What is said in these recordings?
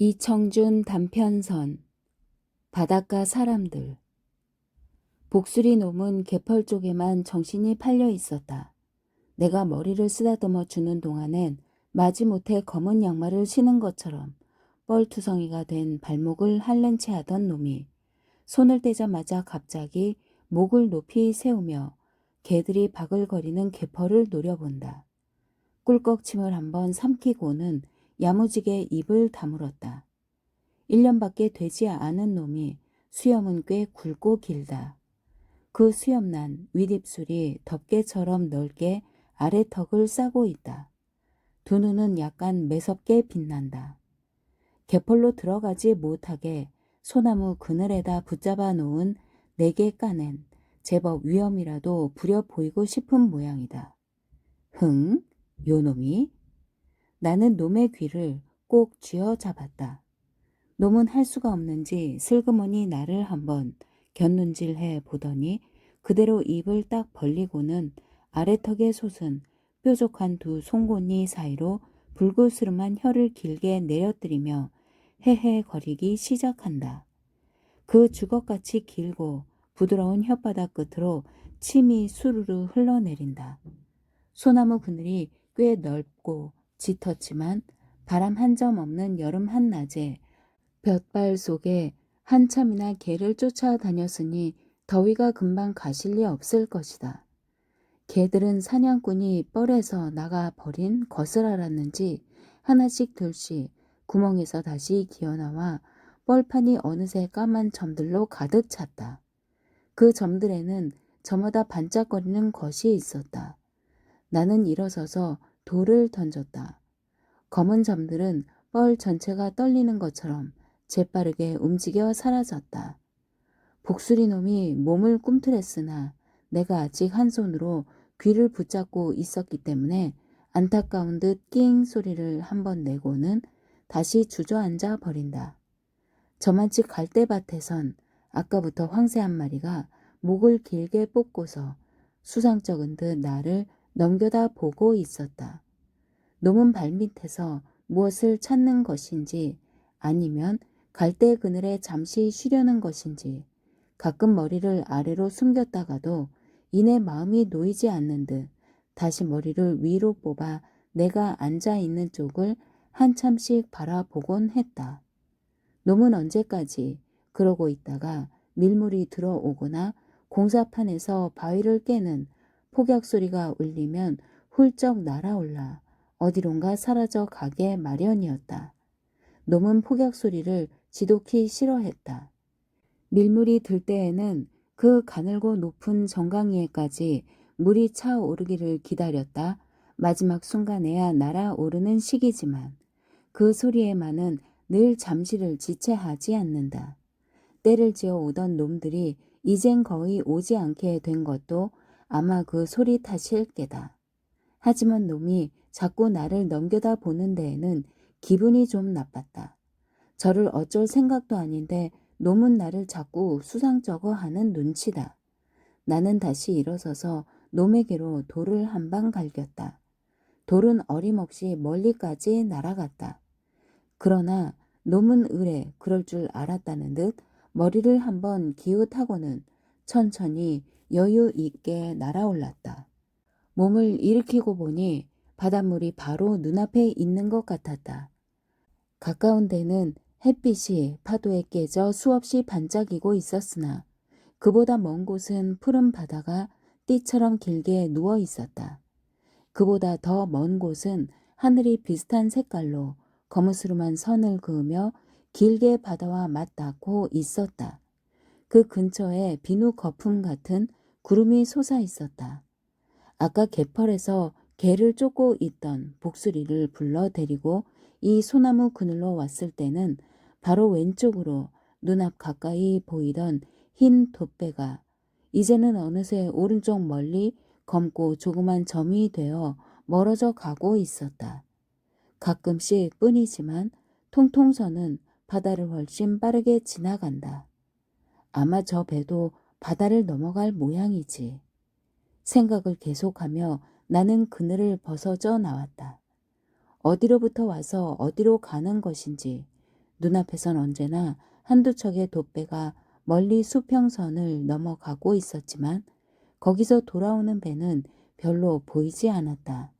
이청준 단편선 바닷가 사람들. 복수리 놈은 개펄 쪽에만 정신이 팔려 있었다. 내가 머리를 쓰다듬어 주는 동안엔 마지못해 검은 양말을 신은 것처럼 뻘투성이가 된 발목을 핥는 채 하던 놈이 손을 떼자마자 갑자기 목을 높이 세우며 개들이 바글거리는 개펄을 노려본다. 꿀꺽침을 한번 삼키고는 야무지게 입을 다물었다. 1년밖에 되지 않은 놈이 수염은 꽤 굵고 길다. 그 수염난 윗입술이 덮개처럼 넓게 아래턱을 싸고 있다. 두 눈은 약간 매섭게 빛난다. 개펄로 들어가지 못하게 소나무 그늘에다 붙잡아 놓은 4개 까낸 제법 위험이라도 부려 보이고 싶은 모양이다. 흥? 요놈이? 나는 놈의 귀를 꼭 쥐어 잡았다. 놈은 할 수가 없는지 슬그머니 나를 한번 곁눈질해 보더니 그대로 입을 딱 벌리고는 아래턱에 솟은 뾰족한 두 송곳니 사이로 불그스름한 혀를 길게 내려뜨리며 헤헤거리기 시작한다. 그 주걱같이 길고 부드러운 혓바닥 끝으로 침이 수르르 흘러내린다. 소나무 그늘이 꽤 넓고 짙었지만 바람 한 점 없는 여름 한낮에 볕발 속에 한참이나 개를 쫓아다녔으니 더위가 금방 가실 리 없을 것이다. 개들은 사냥꾼이 뻘에서 나가 버린 것을 알았는지 하나씩 둘씩 구멍에서 다시 기어나와 뻘판이 어느새 까만 점들로 가득 찼다. 그 점들에는 저마다 반짝거리는 것이 있었다. 나는 일어서서 돌을 던졌다. 검은 점들은 뻘 전체가 떨리는 것처럼 재빠르게 움직여 사라졌다. 복수리 놈이 몸을 꿈틀했으나 내가 아직 한 손으로 귀를 붙잡고 있었기 때문에 안타까운 듯 낑 소리를 한번 내고는 다시 주저앉아 버린다. 저만치 갈대밭에선 아까부터 황새 한 마리가 목을 길게 뽑고서 수상쩍은 듯 나를 넘겨다 보고 있었다. 놈은 발밑에서 무엇을 찾는 것인지 아니면 갈대 그늘에 잠시 쉬려는 것인지 가끔 머리를 아래로 숨겼다가도 이내 마음이 놓이지 않는 듯 다시 머리를 위로 뽑아 내가 앉아있는 쪽을 한참씩 바라보곤 했다. 놈은 언제까지 그러고 있다가 밀물이 들어오거나 공사판에서 바위를 깨는 폭약 소리가 울리면 훌쩍 날아올라 어디론가 사라져 가게 마련이었다. 놈은 폭약 소리를 지독히 싫어했다. 밀물이 들 때에는 그 가늘고 높은 정강이에까지 물이 차오르기를 기다렸다 마지막 순간에야 날아오르는 시기지만 그 소리에만은 늘 잠시를 지체하지 않는다. 때를 지어 오던 놈들이 이젠 거의 오지 않게 된 것도 아마 그 소리 탓일 게다. 하지만 놈이 자꾸 나를 넘겨다 보는 데에는 기분이 좀 나빴다. 저를 어쩔 생각도 아닌데 놈은 나를 자꾸 수상쩍어 하는 눈치다. 나는 다시 일어서서 놈에게로 돌을 한 방 갈겼다. 돌은 어림없이 멀리까지 날아갔다. 그러나 놈은 의뢰 그럴 줄 알았다는 듯 머리를 한번 기웃하고는 천천히 여유 있게 날아올랐다. 몸을 일으키고 보니 바닷물이 바로 눈앞에 있는 것 같았다. 가까운 데는 햇빛이 파도에 깨져 수없이 반짝이고 있었으나 그보다 먼 곳은 푸른 바다가 띠처럼 길게 누워 있었다. 그보다 더 먼 곳은 하늘이 비슷한 색깔로 거무스름한 선을 그으며 길게 바다와 맞닿고 있었다. 그 근처에 비누 거품 같은 구름이 솟아 있었다. 아까 개펄에서 개를 쫓고 있던 복수리를 불러 데리고 이 소나무 그늘로 왔을 때는 바로 왼쪽으로 눈앞 가까이 보이던 흰 돛배가 이제는 어느새 오른쪽 멀리 검고 조그만 점이 되어 멀어져 가고 있었다. 가끔씩 뿐이지만 통통선은 바다를 훨씬 빠르게 지나간다. 아마 저 배도 바다를 넘어갈 모양이지. 생각을 계속하며 나는 그늘을 벗어져 나왔다. 어디로부터 와서 어디로 가는 것인지 눈앞에선 언제나 한두 척의 돛배가 멀리 수평선을 넘어가고 있었지만 거기서 돌아오는 배는 별로 보이지 않았다.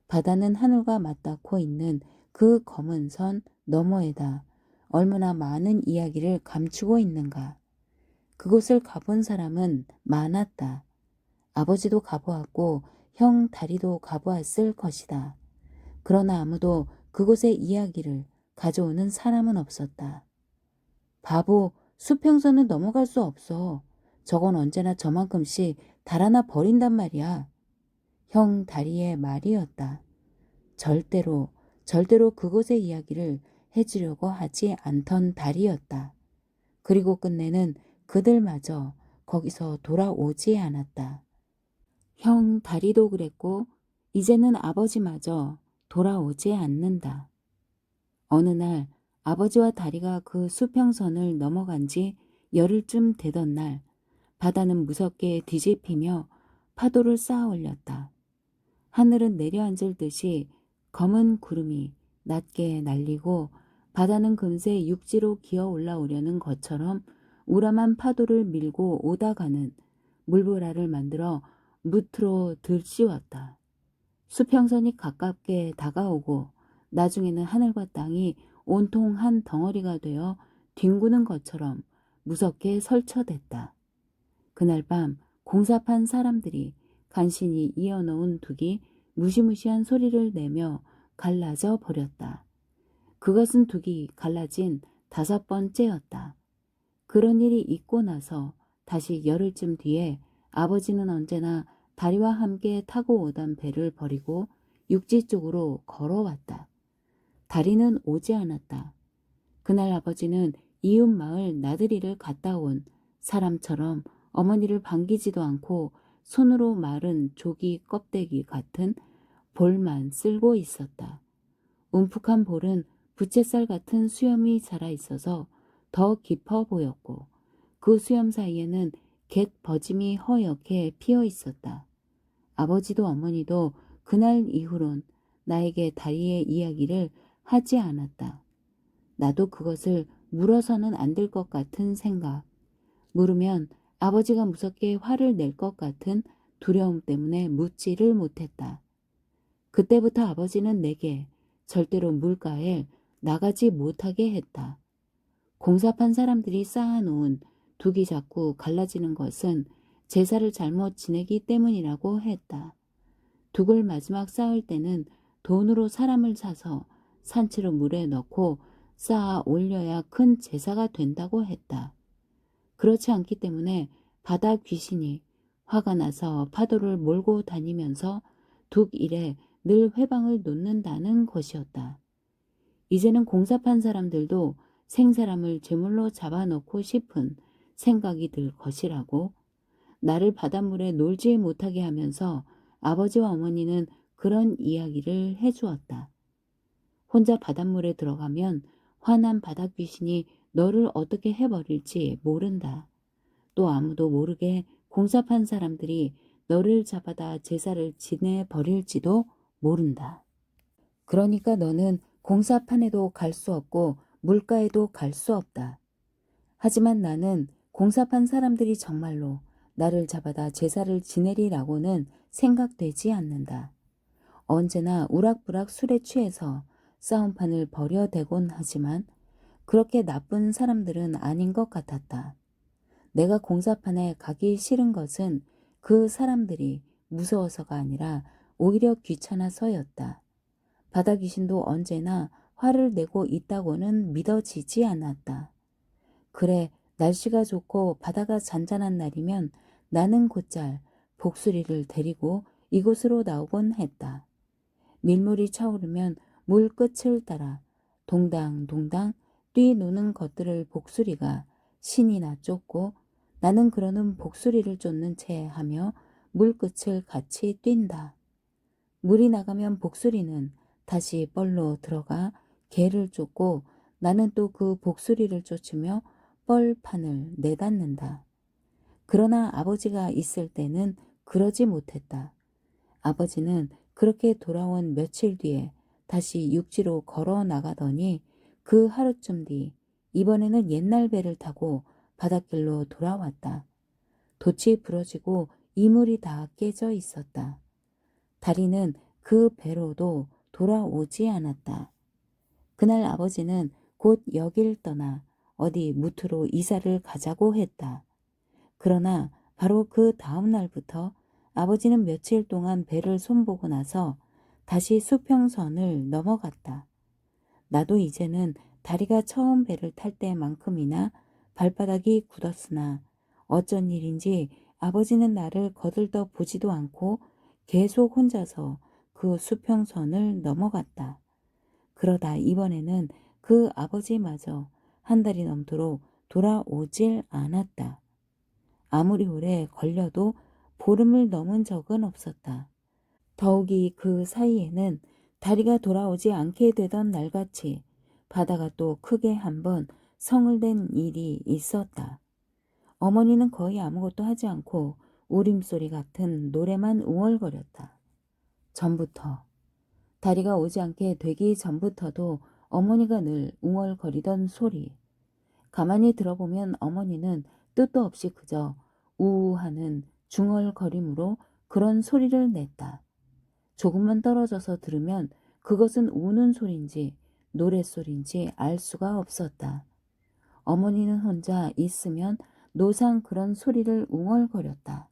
바다는 하늘과 맞닿고 있는 그 검은 선 너머에다 얼마나 많은 이야기를 감추고 있는가. 그곳을 가본 사람은 많았다. 아버지도 가보았고 형 다리도 가보았을 것이다. 그러나 아무도 그곳의 이야기를 가져오는 사람은 없었다. 바보, 수평선은 넘어갈 수 없어. 저건 언제나 저만큼씩 달아나 버린단 말이야. 형 다리의 말이었다. 절대로 그곳의 이야기를 해주려고 하지 않던 다리였다. 그리고 끝내는 그들마저 거기서 돌아오지 않았다. 형 다리도 그랬고 이제는 아버지마저 돌아오지 않는다. 어느 날 아버지와 다리가 그 수평선을 넘어간 지 열흘쯤 되던 날 바다는 무섭게 뒤집히며 파도를 쌓아 올렸다. 하늘은 내려앉을 듯이 검은 구름이 낮게 날리고 바다는 금세 육지로 기어 올라오려는 것처럼 우람한 파도를 밀고 오다가는 물보라를 만들어 무트로 들씌웠다. 수평선이 가깝게 다가오고 나중에는 하늘과 땅이 온통 한 덩어리가 되어 뒹구는 것처럼 무섭게 설쳐댔다. 그날 밤 공사판 사람들이 간신히 이어놓은 둑이 무시무시한 소리를 내며 갈라져 버렸다. 그것은 둑이 갈라진 5번째였다. 그런 일이 있고 나서 다시 열흘쯤 뒤에 아버지는 언제나 다리와 함께 타고 오던 배를 버리고 육지 쪽으로 걸어왔다. 다리는 오지 않았다. 그날 아버지는 이웃 마을 나들이를 갔다 온 사람처럼 어머니를 반기지도 않고 손으로 마른 조기 껍데기 같은 볼만 쓸고 있었다. 움푹한 볼은 부채살 같은 수염이 살아있어서 더 깊어 보였고 그 수염 사이에는 갯 버짐이 허옇게 피어 있었다. 아버지도 어머니도 그날 이후론 나에게 다리의 이야기를 하지 않았다. 나도 그것을 물어서는 안 될 것 같은 생각. 물으면 아버지가 무섭게 화를 낼 것 같은 두려움 때문에 묻지를 못했다. 그때부터 아버지는 내게 절대로 물가에 나가지 못하게 했다. 공사판 사람들이 쌓아놓은 둑이 자꾸 갈라지는 것은 제사를 잘못 지내기 때문이라고 했다. 둑을 마지막 쌓을 때는 돈으로 사람을 사서 산채로 물에 넣고 쌓아 올려야 큰 제사가 된다고 했다. 그렇지 않기 때문에 바다 귀신이 화가 나서 파도를 몰고 다니면서 둑 일에 늘 회방을 놓는다는 것이었다. 이제는 공사판 사람들도 생사람을 제물로 잡아놓고 싶은 생각이 들 것이라고 나를 바닷물에 놀지 못하게 하면서 아버지와 어머니는 그런 이야기를 해주었다. 혼자 바닷물에 들어가면 화난 바다 귀신이 너를 어떻게 해버릴지 모른다. 또 아무도 모르게 공사판 사람들이 너를 잡아다 제사를 지내버릴지도 모른다. 그러니까 너는 공사판에도 갈 수 없고 물가에도 갈 수 없다. 하지만 나는 공사판 사람들이 정말로 나를 잡아다 제사를 지내리라고는 생각되지 않는다. 언제나 우락부락 술에 취해서 싸움판을 벌여대곤 하지만 그렇게 나쁜 사람들은 아닌 것 같았다. 내가 공사판에 가기 싫은 것은 그 사람들이 무서워서가 아니라 오히려 귀찮아서였다. 바다 귀신도 언제나 화를 내고 있다고는 믿어지지 않았다. 그래, 날씨가 좋고 바다가 잔잔한 날이면 나는 곧잘 복수리를 데리고 이곳으로 나오곤 했다. 밀물이 차오르면 물 끝을 따라 동당동당 뛰노는 것들을 복수리가 신이나 쫓고 나는 그러는 복수리를 쫓는 채 하며 물 끝을 같이 뛴다. 물이 나가면 복수리는 다시 뻘로 들어가 개를 쫓고 나는 또 그 복수리를 쫓으며 뻘판을 내닫는다. 그러나 아버지가 있을 때는 그러지 못했다. 아버지는 그렇게 돌아온 며칠 뒤에 다시 육지로 걸어 나가더니 그 하루쯤 뒤 이번에는 옛날 배를 타고 바닷길로 돌아왔다. 돛이 부러지고 이물이 다 깨져 있었다. 다리는 그 배로도 돌아오지 않았다. 그날 아버지는 곧 여길 떠나 어디 무트로 이사를 가자고 했다. 그러나 바로 그 다음 날부터 아버지는 며칠 동안 배를 손보고 나서 다시 수평선을 넘어갔다. 나도 이제는 다리가 처음 배를 탈 때만큼이나 발바닥이 굳었으나 어쩐 일인지 아버지는 나를 거들떠 보지도 않고 계속 혼자서 그 수평선을 넘어갔다. 그러다 이번에는 그 아버지마저 한 달이 넘도록 돌아오질 않았다. 아무리 오래 걸려도 보름을 넘은 적은 없었다. 더욱이 그 사이에는 다리가 돌아오지 않게 되던 날같이 바다가 또 크게 한번 성을 댄 일이 있었다. 어머니는 거의 아무것도 하지 않고 울음소리 같은 노래만 웅얼거렸다. 전부터, 다리가 오지 않게 되기 전부터도 어머니가 늘 웅얼거리던 소리. 가만히 들어보면 어머니는 뜻도 없이 그저 우우하는 중얼거림으로 그런 소리를 냈다. 조금만 떨어져서 들으면 그것은 우는 소리인지 노랫소리인지 알 수가 없었다. 어머니는 혼자 있으면 노상 그런 소리를 웅얼거렸다.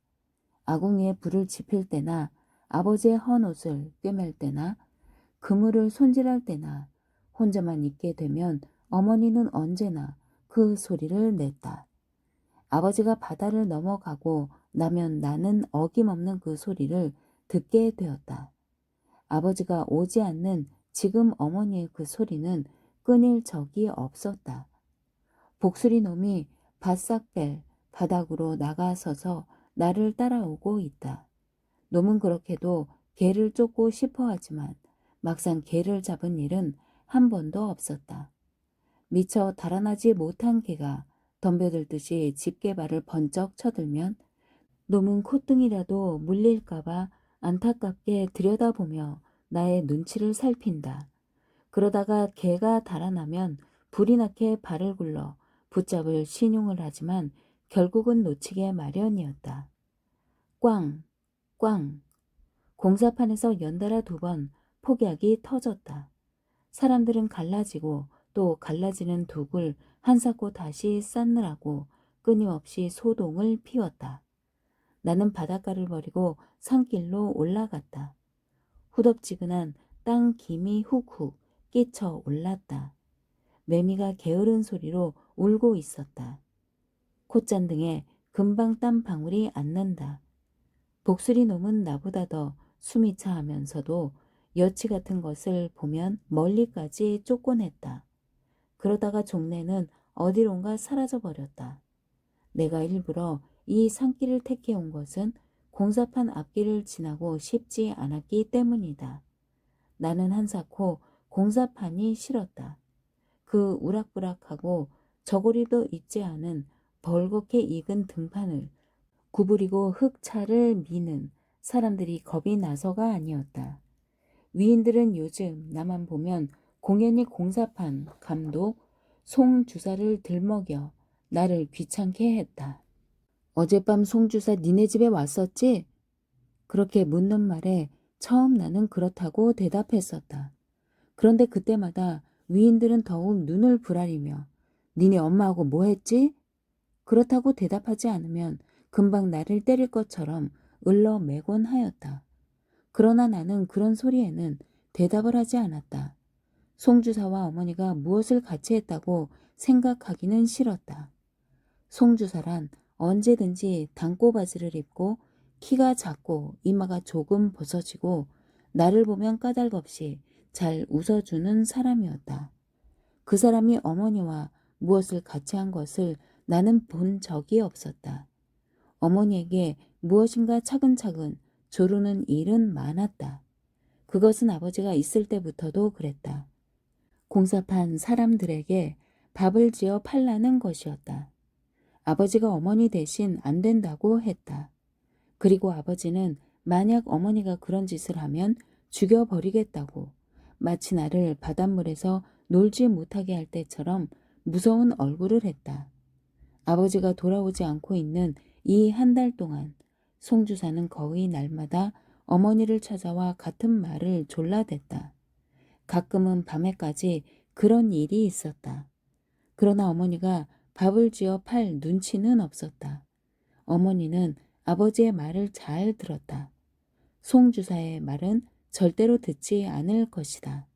아궁이에 불을 지필 때나 아버지의 헌 옷을 꿰맬 때나 그물을 손질할 때나 혼자만 있게 되면 어머니는 언제나 그 소리를 냈다. 아버지가 바다를 넘어가고 나면 나는 어김없는 그 소리를 듣게 되었다. 아버지가 오지 않는 지금 어머니의 그 소리는 끊일 적이 없었다. 복수리 놈이 바싹 뺄 바닥으로 나가서서 나를 따라오고 있다. 놈은 그렇게도 개를 쫓고 싶어 하지만 막상 개를 잡은 일은 한 번도 없었다. 미처 달아나지 못한 개가 덤벼들듯이 집게발을 번쩍 쳐들면 놈은 콧등이라도 물릴까봐 안타깝게 들여다보며 나의 눈치를 살핀다. 그러다가 개가 달아나면 불이 나게 발을 굴러 붙잡을 신용을 하지만 결국은 놓치게 마련이었다. 꽝, 꽝. 공사판에서 연달아 2번 폭약이 터졌다. 사람들은 갈라지고 또 갈라지는 둑을 한사코 다시 쌓느라고 끊임없이 소동을 피웠다. 나는 바닷가를 버리고 산길로 올라갔다. 후덥지근한 땅 김이 훅훅 끼쳐 올랐다. 매미가 게으른 소리로 울고 있었다. 콧잔등에 금방 땀 방울이 안 난다. 복수리 놈은 나보다 더 숨이 차하면서도 여치 같은 것을 보면 멀리까지 쫓곤했다. 그러다가 종래는 어디론가 사라져버렸다. 내가 일부러 이 산길을 택해 온 것은 공사판 앞길을 지나고 싶지 않았기 때문이다. 나는 한사코 공사판이 싫었다. 그 우락부락하고 저고리도 있지 않은 벌겋게 익은 등판을 구부리고 흙차를 미는 사람들이 겁이 나서가 아니었다. 위인들은 요즘 나만 보면 공연히 공사판 감독 송주사를 들먹여 나를 귀찮게 했다. 어젯밤 송주사 니네 집에 왔었지? 그렇게 묻는 말에 처음 나는 그렇다고 대답했었다. 그런데 그때마다 위인들은 더욱 눈을 부라리며 니네 엄마하고 뭐 했지? 그렇다고 대답하지 않으면 금방 나를 때릴 것처럼 을러매곤 하였다. 그러나 나는 그런 소리에는 대답을 하지 않았다. 송주사와 어머니가 무엇을 같이 했다고 생각하기는 싫었다. 송주사란 언제든지 단꼬바지를 입고 키가 작고 이마가 조금 벗어지고 나를 보면 까닭없이 잘 웃어주는 사람이었다. 그 사람이 어머니와 무엇을 같이 한 것을 나는 본 적이 없었다. 어머니에게 무엇인가 차근차근 조르는 일은 많았다. 그것은 아버지가 있을 때부터도 그랬다. 공사판 사람들에게 밥을 지어 팔라는 것이었다. 아버지가 어머니 대신 안 된다고 했다. 그리고 아버지는 만약 어머니가 그런 짓을 하면 죽여버리겠다고 마치 나를 바닷물에서 놀지 못하게 할 때처럼 무서운 얼굴을 했다. 아버지가 돌아오지 않고 있는 이 한 달 동안 송주사는 거의 날마다 어머니를 찾아와 같은 말을 졸라댔다. 가끔은 밤에까지 그런 일이 있었다. 그러나 어머니가 밥을 지어 팔 눈치는 없었다. 어머니는 아버지의 말을 잘 들었다. 송주사의 말은 절대로 듣지 않을 것이다.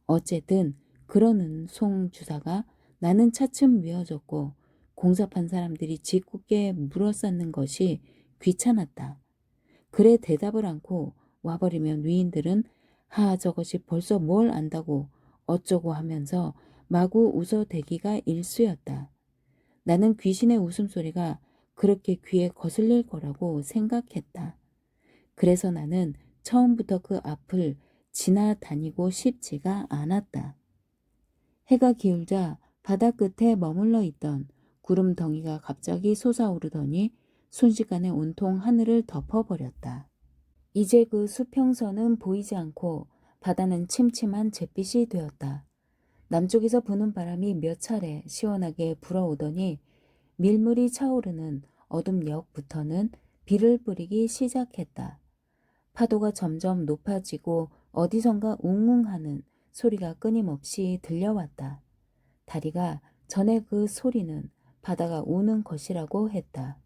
어쨌든 그러는 송주사가 나는 차츰 미워졌고 공사판 사람들이 짓궂게 물어쌌는 것이 귀찮았다. 그래 대답을 않고 와버리면 위인들은 저것이 벌써 뭘 안다고 어쩌고 하면서 마구 웃어대기가 일쑤였다. 나는 귀신의 웃음소리가 그렇게 귀에 거슬릴 거라고 생각했다. 그래서 나는 처음부터 그 앞을 지나다니고 싶지가 않았다. 해가 기울자 바다 끝에 머물러 있던 구름 덩이가 갑자기 솟아오르더니 순식간에 온통 하늘을 덮어버렸다. 이제 그 수평선은 보이지 않고 바다는 침침한 잿빛이 되었다. 남쪽에서 부는 바람이 몇 차례 시원하게 불어오더니 밀물이 차오르는 어둠역부터는 비를 뿌리기 시작했다. 파도가 점점 높아지고 어디선가 웅웅하는 소리가 끊임없이 들려왔다. 다리가 전에 그 소리는 바다가 우는 것이라고 했다.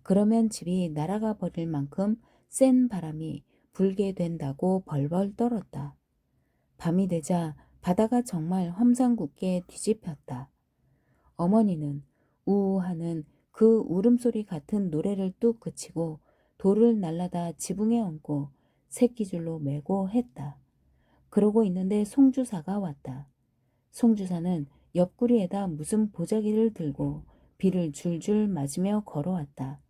그러면 집이 날아가 버릴 만큼 센 바람이 불게 된다고 벌벌 떨었다. 밤이 되자 바다가 정말 험상궂게 뒤집혔다. 어머니는 우우하는 그 울음소리 같은 노래를 뚝 그치고 돌을 날라다 지붕에 얹고 새끼줄로 매고 했다. 그러고 있는데 송주사가 왔다. 송주사는 옆구리에다 무슨 보자기를 들고 비를 줄줄 맞으며 걸어왔다.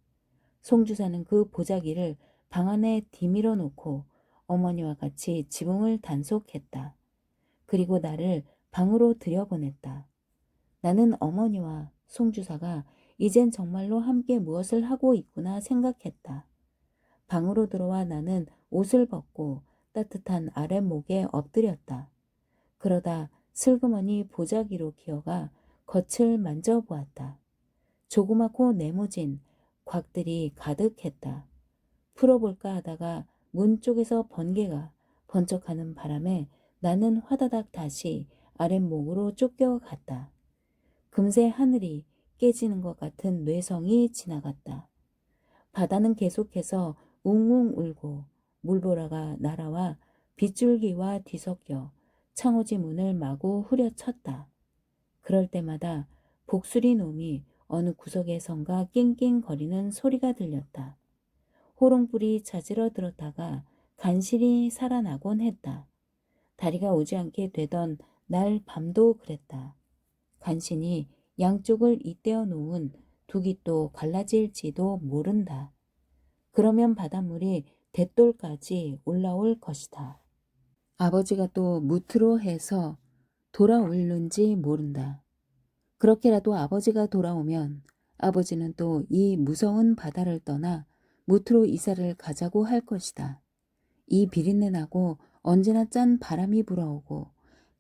송주사는 그 보자기를 방 안에 디밀어 놓고 어머니와 같이 지붕을 단속했다. 그리고 나를 방으로 들여보냈다. 나는 어머니와 송주사가 이젠 정말로 함께 무엇을 하고 있구나 생각했다. 방으로 들어와 나는 옷을 벗고 따뜻한 아랫목에 엎드렸다. 그러다 슬그머니 보자기로 기어가 겉을 만져보았다. 조그맣고 네모진 곽들이 가득했다. 풀어볼까 하다가 문 쪽에서 번개가 번쩍하는 바람에 나는 화다닥 다시 아랫목으로 쫓겨갔다. 금세 하늘이 깨지는 것 같은 뇌성이 지나갔다. 바다는 계속해서 웅웅 울고 물보라가 날아와 빗줄기와 뒤섞여 창호지 문을 마구 후려쳤다. 그럴 때마다 복수리 놈이 어느 구석에선가 낑낑거리는 소리가 들렸다. 호롱불이 찾으러 들었다가 간신히 살아나곤 했다. 다리가 오지 않게 되던 날 밤도 그랬다. 간신히 양쪽을 잇대어 놓은 두깃도 갈라질지도 모른다. 그러면 바닷물이 대돌까지 올라올 것이다. 아버지가 또 무트로 해서 돌아올는지 모른다. 그렇게라도 아버지가 돌아오면 아버지는 또 이 무서운 바다를 떠나 무트로 이사를 가자고 할 것이다. 이 비린내 나고 언제나 짠 바람이 불어오고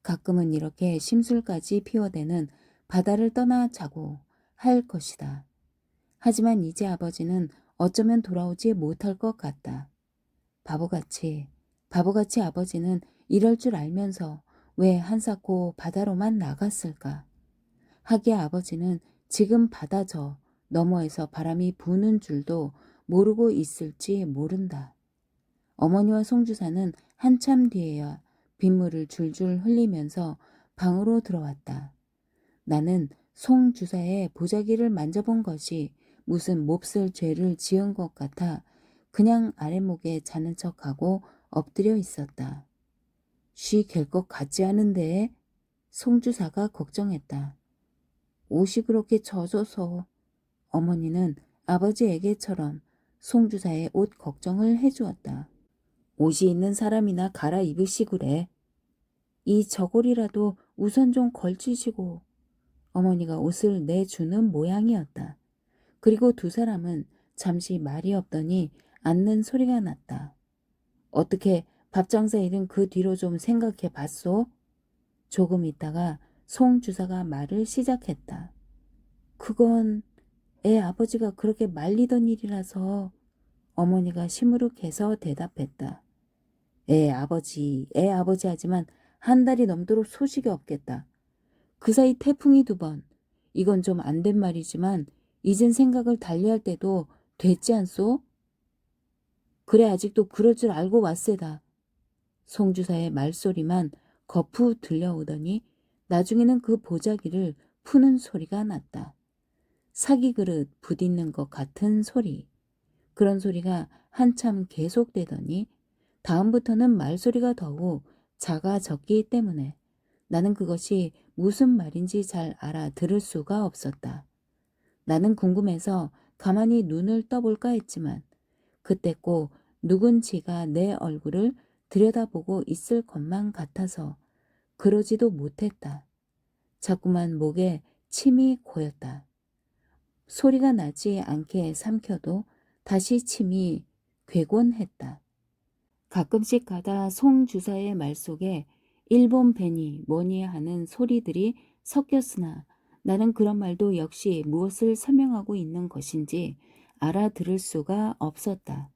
가끔은 이렇게 심술까지 피워대는 바다를 떠나자고 할 것이다. 하지만 이제 아버지는 어쩌면 돌아오지 못할 것 같다. 바보같이 아버지는 이럴 줄 알면서 왜 한사코 바다로만 나갔을까? 하기야 아버지는 지금 바다 저 너머에서 바람이 부는 줄도 모르고 있을지 모른다. 어머니와 송주사는 한참 뒤에야 빗물을 줄줄 흘리면서 방으로 들어왔다. 나는 송주사의 보자기를 만져본 것이 무슨 몹쓸 죄를 지은 것 같아 그냥 아랫목에 자는 척하고 엎드려 있었다. 쉬 갤 것 같지 않은데? 송주사가 걱정했다. 옷이 그렇게 젖어서. 어머니는 아버지에게처럼 송주사의 옷 걱정을 해주었다. 옷이 있는 사람이나 갈아입으시구래. 이 저고리라도 우선 좀 걸치시고. 어머니가 옷을 내주는 모양이었다. 그리고 두 사람은 잠시 말이 없더니 앉는 소리가 났다. 어떻게 밥장사 일은 그 뒤로 좀 생각해 봤소? 조금 있다가 송 주사가 말을 시작했다. 그건 애 아버지가 그렇게 말리던 일이라서. 어머니가 시무룩해서 대답했다. 애 아버지 하지만 한 달이 넘도록 소식이 없겠다. 그 사이 태풍이 2번. 이건 좀 안 된 말이지만 이젠 생각을 달리할 때도 됐지 않소? 그래 아직도 그럴 줄 알고 왔세다. 송주사의 말소리만 거푸 들려오더니 나중에는 그 보자기를 푸는 소리가 났다. 사기 그릇 부딪는 것 같은 소리. 그런 소리가 한참 계속되더니 다음부터는 말소리가 더욱 작아졌기 때문에 나는 그것이 무슨 말인지 잘 알아들을 수가 없었다. 나는 궁금해서 가만히 눈을 떠볼까 했지만 그때 꼭 누군지가 내 얼굴을 들여다보고 있을 것만 같아서 그러지도 못했다. 자꾸만 목에 침이 고였다. 소리가 나지 않게 삼켜도 다시 침이 괴곤 했다. 가끔씩 가다 송 주사의 말 속에 일본 벤이 뭐니 하는 소리들이 섞였으나 나는 그런 말도 역시 무엇을 설명하고 있는 것인지 알아들을 수가 없었다.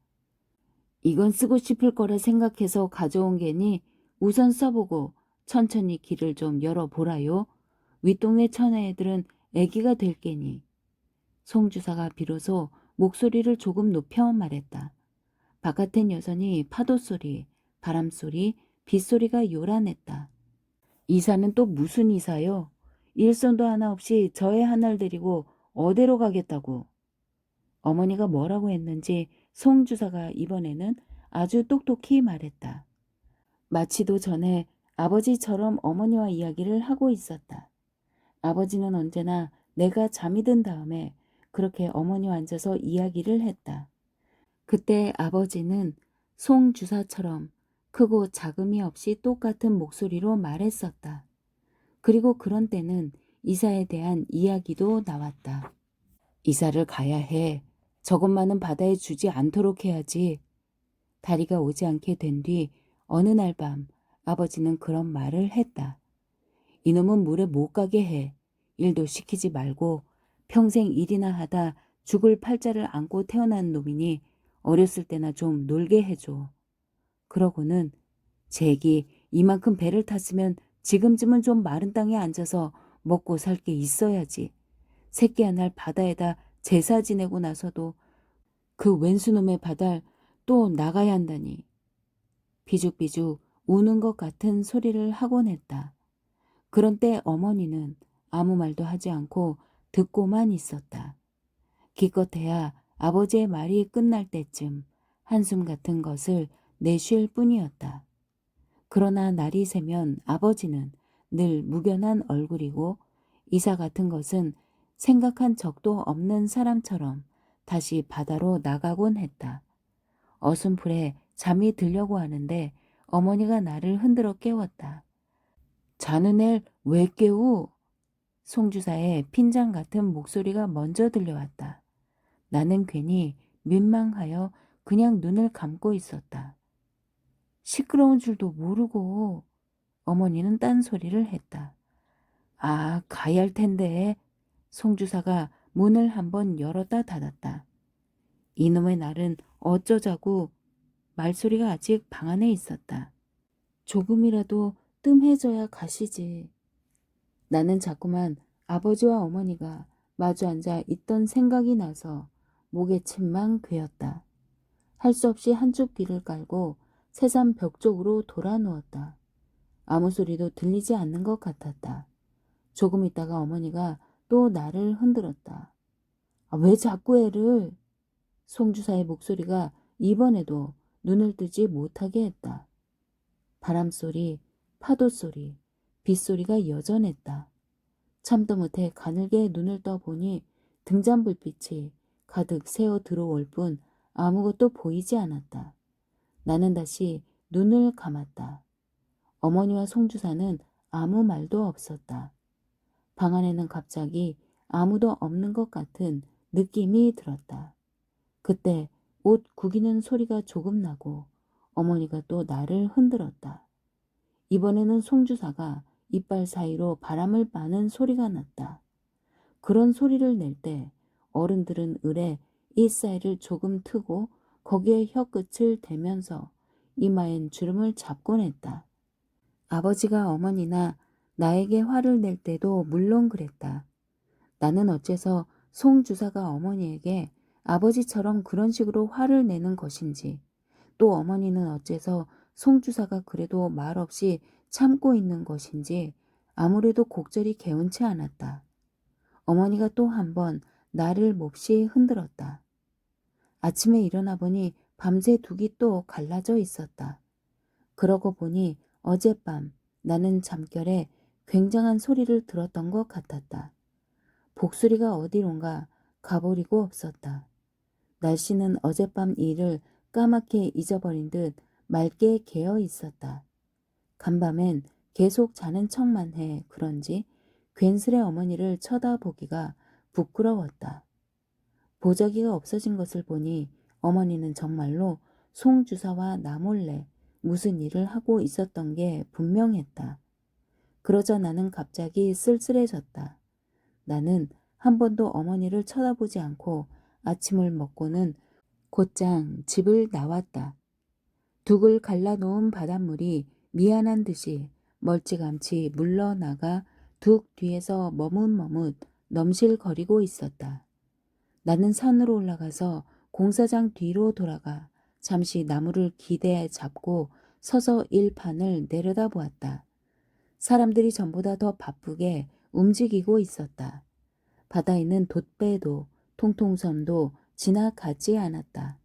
이건 쓰고 싶을 거라 생각해서 가져온 게니 우선 써보고 천천히 길을 좀 열어보라요. 윗동네 처녀애들은 애기가 될 게니. 송 주사가 비로소 목소리를 조금 높여 말했다. 바깥엔 여전히 파도소리, 바람소리, 빗소리가 요란했다. 이사는 또 무슨 이사요? 일손도 하나 없이 저의 하나를 데리고 어디로 가겠다고. 어머니가 뭐라고 했는지 송 주사가 이번에는 아주 똑똑히 말했다. 마치도 전에 아버지처럼 어머니와 이야기를 하고 있었다. 아버지는 언제나 내가 잠이 든 다음에 그렇게 어머니와 앉아서 이야기를 했다. 그때 아버지는 송 주사처럼 크고 작음이 없이 똑같은 목소리로 말했었다. 그리고 그런 때는 이사에 대한 이야기도 나왔다. 이사를 가야 해. 저것만은 바다에 주지 않도록 해야지. 다리가 오지 않게 된 뒤 어느 날 밤 아버지는 그런 말을 했다. 이놈은 물에 못 가게 해. 일도 시키지 말고 평생 일이나 하다 죽을 팔자를 안고 태어난 놈이니 어렸을 때나 좀 놀게 해줘. 그러고는 제 애기 이만큼 배를 탔으면 지금쯤은 좀 마른 땅에 앉아서 먹고 살 게 있어야지. 새끼 한 날 바다에다 제사 지내고 나서도 그 왼수놈의 바다를 또 나가야 한다니. 비죽비죽 우는 것 같은 소리를 하곤 했다. 그런 때 어머니는 아무 말도 하지 않고 듣고만 있었다. 기껏해야 아버지의 말이 끝날 때쯤 한숨 같은 것을 내쉴 뿐이었다. 그러나 날이 새면 아버지는 늘 무견한 얼굴이고 이사 같은 것은 생각한 적도 없는 사람처럼 다시 바다로 나가곤 했다. 어순풀에 잠이 들려고 하는데 어머니가 나를 흔들어 깨웠다. 자는 애 왜 깨우? 송주사의 핀장 같은 목소리가 먼저 들려왔다. 나는 괜히 민망하여 그냥 눈을 감고 있었다. 시끄러운 줄도 모르고. 어머니는 딴소리를 했다. 아, 가야 할 텐데. 송주사가 문을 한번 열었다 닫았다. 이놈의 날은 어쩌자고. 말소리가 아직 방 안에 있었다. 조금이라도 뜸해져야 가시지. 나는 자꾸만 아버지와 어머니가 마주 앉아 있던 생각이 나서 목에 침만 괴었다. 할 수 없이 한쪽 귀를 깔고 새산 벽 쪽으로 돌아 누웠다. 아무 소리도 들리지 않는 것 같았다. 조금 있다가 어머니가 또 나를 흔들었다. 아, 왜 자꾸 애를? 송주사의 목소리가 이번에도 눈을 뜨지 못하게 했다. 바람소리, 파도소리, 빗소리가 여전했다. 참도 못해 가늘게 눈을 떠보니 등잔불빛이 가득 새어 들어올 뿐 아무것도 보이지 않았다. 나는 다시 눈을 감았다. 어머니와 송주사는 아무 말도 없었다. 방 안에는 갑자기 아무도 없는 것 같은 느낌이 들었다. 그때 옷 구기는 소리가 조금 나고 어머니가 또 나를 흔들었다. 이번에는 송주사가 이빨 사이로 바람을 빠는 소리가 났다. 그런 소리를 낼 때 어른들은 을에 이사이를 조금 트고 거기에 혀끝을 대면서 이마엔 주름을 잡곤 했다. 아버지가 어머니나 나에게 화를 낼 때도 물론 그랬다. 나는 어째서 송 주사가 어머니에게 아버지처럼 그런 식으로 화를 내는 것인지, 또 어머니는 어째서 송 주사가 그래도 말없이 참고 있는 것인지 아무래도 곡절이 개운치 않았다. 어머니가 또 한 번 나를 몹시 흔들었다. 아침에 일어나 보니 밤새 둑이 또 갈라져 있었다. 그러고 보니 어젯밤 나는 잠결에 굉장한 소리를 들었던 것 같았다. 복수리가 어디론가 가버리고 없었다. 날씨는 어젯밤 일을 까맣게 잊어버린 듯 맑게 개어 있었다. 간밤엔 계속 자는 척만 해 그런지 괜스레 어머니를 쳐다보기가 부끄러웠다. 보자기가 없어진 것을 보니 어머니는 정말로 송 주사와 나 몰래 무슨 일을 하고 있었던 게 분명했다. 그러자 나는 갑자기 쓸쓸해졌다. 나는 한 번도 어머니를 쳐다보지 않고 아침을 먹고는 곧장 집을 나왔다. 둑을 갈라놓은 바닷물이 미안한 듯이 멀찌감치 물러나가 둑 뒤에서 머뭇머뭇 넘실거리고 있었다. 나는 산으로 올라가서 공사장 뒤로 돌아가 잠시 나무를 기대 잡고 서서 일판을 내려다보았다. 사람들이 전보다 더 바쁘게 움직이고 있었다. 바다에는 돛배도 통통선도 지나가지 않았다.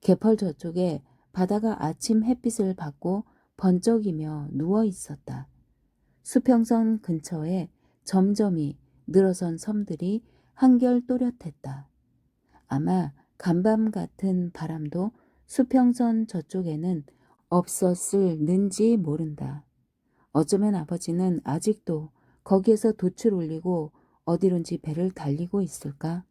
개펄 저쪽에 바다가 아침 햇빛을 받고 번쩍이며 누워 있었다. 수평선 근처에 점점이 늘어선 섬들이 한결 또렷했다. 아마 간밤 같은 바람도 수평선 저쪽에는 없었을는지 모른다. 어쩌면 아버지는 아직도 거기에서 돛을 올리고 어디론지 배를 달리고 있을까?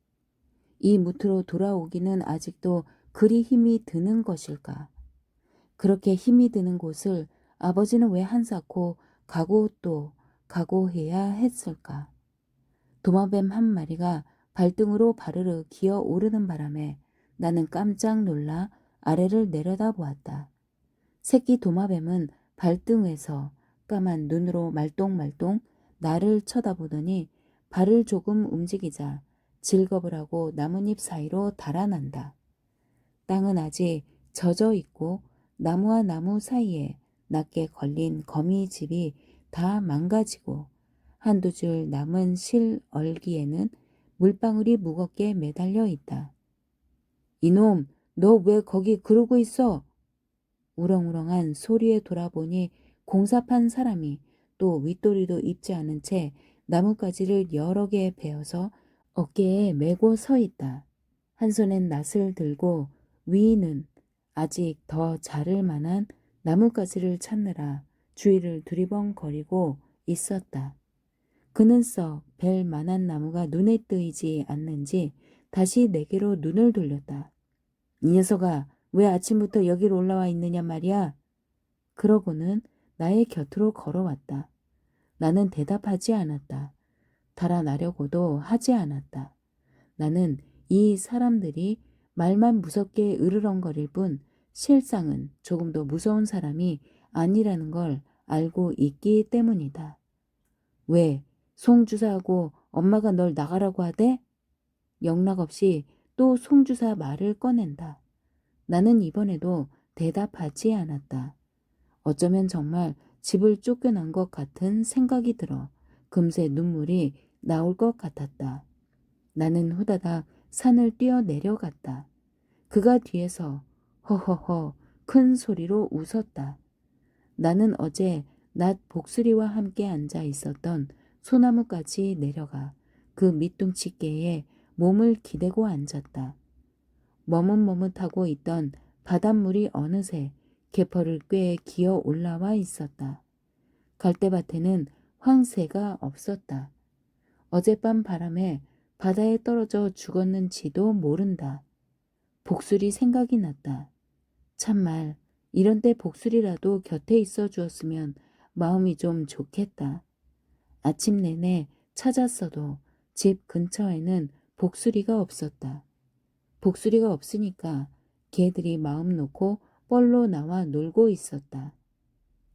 이 무트로 돌아오기는 아직도 그리 힘이 드는 것일까? 그렇게 힘이 드는 곳을 아버지는 왜 한사코 가고 또 가고 해야 했을까? 도마뱀 한 마리가 발등으로 바르르 기어 오르는 바람에 나는 깜짝 놀라 아래를 내려다 보았다. 새끼 도마뱀은 발등에서 까만 눈으로 말똥말똥 나를 쳐다보더니 발을 조금 움직이자 질겁을 하고 나뭇잎 사이로 달아난다. 땅은 아직 젖어 있고 나무와 나무 사이에 낮게 걸린 거미집이 다 망가지고 한두 줄 남은 실 얼기에는 물방울이 무겁게 매달려 있다. 이놈, 너 왜 거기 그러고 있어? 우렁우렁한 소리에 돌아보니 공사판 사람이 또 윗도리도 입지 않은 채 나뭇가지를 여러 개 베어서 어깨에 메고 서 있다. 한 손엔 낫을 들고 위는 아직 더 자를 만한 나뭇가지를 찾느라 주위를 두리번거리고 있었다. 그는 썩 뵐 만한 나무가 눈에 띄지 않는지 다시 내게로 눈을 돌렸다. 이 녀석아, 왜 아침부터 여기로 올라와 있느냐 말이야. 그러고는 나의 곁으로 걸어왔다. 나는 대답하지 않았다. 달아나려고도 하지 않았다. 나는 이 사람들이 말만 무섭게 으르렁거릴 뿐 실상은 조금도 무서운 사람이 아니라는 걸 알고 있기 때문이다. 왜? 송주사하고 엄마가 널 나가라고 하대? 영락없이 또 송주사 말을 꺼낸다. 나는 이번에도 대답하지 않았다. 어쩌면 정말 집을 쫓겨난 것 같은 생각이 들어 금세 눈물이 나올 것 같았다. 나는 후다닥 산을 뛰어 내려갔다. 그가 뒤에서 허허허 큰 소리로 웃었다. 나는 어제 낮 복수리와 함께 앉아 있었던 소나무까지 내려가 그 밑둥치께에 몸을 기대고 앉았다. 머뭇머뭇하고 있던 바닷물이 어느새 개펄을 꽤 기어 올라와 있었다. 갈대밭에는 황새가 없었다. 어젯밤 바람에 바다에 떨어져 죽었는지도 모른다. 복술이 생각이 났다. 참말, 이런 때 복술이라도 곁에 있어 주었으면 마음이 좀 좋겠다. 아침 내내 찾았어도 집 근처에는 복수리가 없었다. 복수리가 없으니까 개들이 마음 놓고 뻘로 나와 놀고 있었다.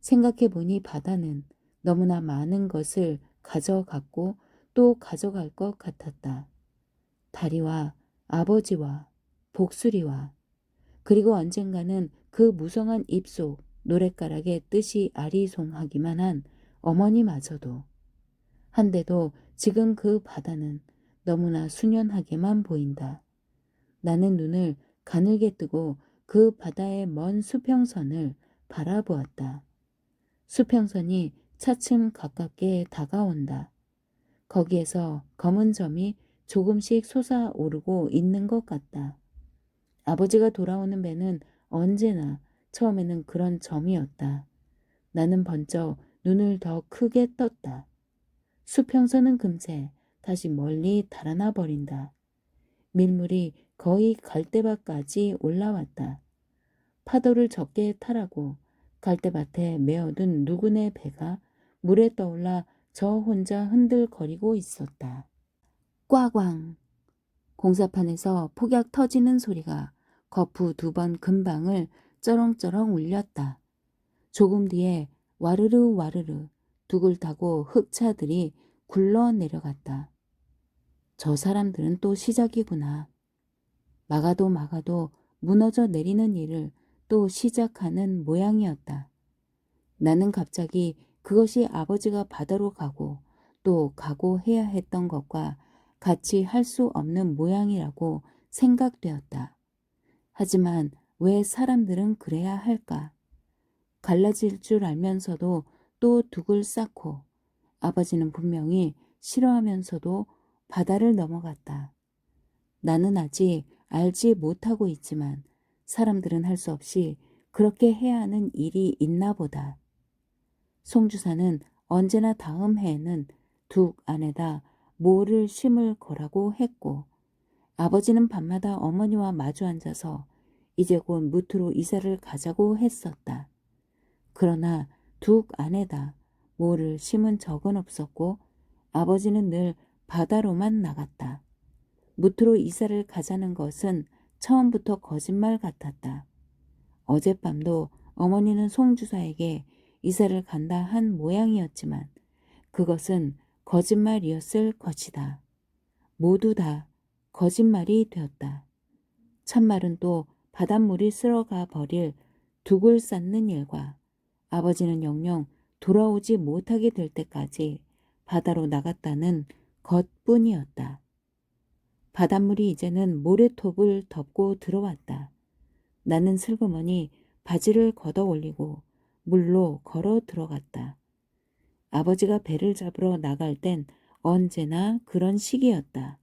생각해보니 바다는 너무나 많은 것을 가져갔고 또 가져갈 것 같았다. 다리와 아버지와 복수리와 그리고 언젠가는 그 무성한 입속 노랫가락에 뜻이 아리송하기만 한 어머니마저도. 한데도 지금 그 바다는 너무나 순연하게만 보인다. 나는 눈을 가늘게 뜨고 그 바다의 먼 수평선을 바라보았다. 수평선이 차츰 가깝게 다가온다. 거기에서 검은 점이 조금씩 솟아오르고 있는 것 같다. 아버지가 돌아오는 배는 언제나 처음에는 그런 점이었다. 나는 번쩍 눈을 더 크게 떴다. 수평선은 금세 다시 멀리 달아나 버린다. 밀물이 거의 갈대밭까지 올라왔다. 파도를 적게 타라고 갈대밭에 메어둔 누구네 배가 물에 떠올라 저 혼자 흔들거리고 있었다. 꽈광! 공사판에서 폭약 터지는 소리가 거푸 2번 근방을 쩌렁쩌렁 울렸다. 조금 뒤에 와르르 와르르 둑을 타고 흑차들이 굴러 내려갔다. 저 사람들은 또 시작이구나. 막아도 무너져 내리는 일을 또 시작하는 모양이었다. 나는 갑자기 그것이 아버지가 바다로 가고 또 가고 해야 했던 것과 같이 할 수 없는 모양이라고 생각되었다. 하지만 왜 사람들은 그래야 할까? 갈라질 줄 알면서도 또 둑을 쌓고 아버지는 분명히 싫어하면서도 바다를 넘어갔다. 나는 아직 알지 못하고 있지만 사람들은 할 수 없이 그렇게 해야 하는 일이 있나 보다. 송주사는 언제나 다음 해에는 둑 안에다 모를 심을 거라고 했고 아버지는 밤마다 어머니와 마주 앉아서 이제 곧 무트로 이사를 가자고 했었다. 그러나 둑 안에다 모를 심은 적은 없었고 아버지는 늘 바다로만 나갔다. 무트로 이사를 가자는 것은 처음부터 거짓말 같았다. 어젯밤도 어머니는 송주사에게 이사를 간다 한 모양이었지만 그것은 거짓말이었을 것이다. 모두 다 거짓말이 되었다. 참말은 또 바닷물이 쓸어가 버릴 둑을 쌓는 일과 아버지는 영영 돌아오지 못하게 될 때까지 바다로 나갔다는 것뿐이었다. 바닷물이 이제는 모래톱을 덮고 들어왔다. 나는 슬그머니 바지를 걷어 올리고 물로 걸어 들어갔다. 아버지가 배를 잡으러 나갈 땐 언제나 그런 시기였다.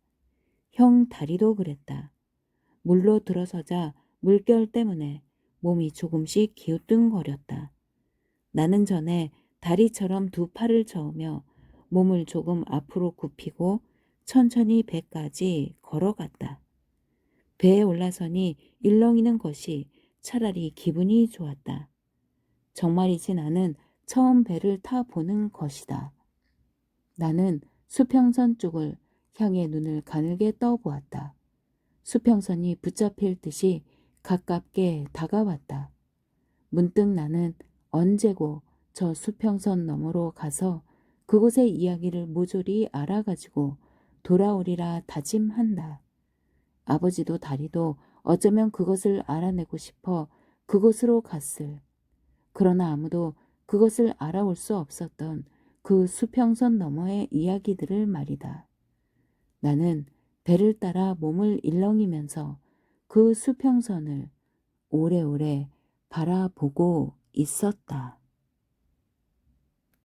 형 다리도 그랬다. 물로 들어서자 물결 때문에 몸이 조금씩 기우뚱거렸다. 나는 전에 다리처럼 2팔을 저으며 몸을 조금 앞으로 굽히고 천천히 배까지 걸어갔다. 배에 올라서니 일렁이는 것이 차라리 기분이 좋았다. 정말이지 나는 처음 배를 타보는 것이다. 나는 수평선 쪽을 향해 눈을 가늘게 떠보았다. 수평선이 붙잡힐 듯이 가깝게 다가왔다. 문득 나는 언제고 저 수평선 너머로 가서 그곳의 이야기를 모조리 알아가지고 돌아오리라 다짐한다. 아버지도 다리도 어쩌면 그것을 알아내고 싶어 그곳으로 갔을. 그러나 아무도 그것을 알아올 수 없었던 그 수평선 너머의 이야기들을 말이다. 나는 배를 따라 몸을 일렁이면서 그 수평선을 오래오래 바라보고 있었다.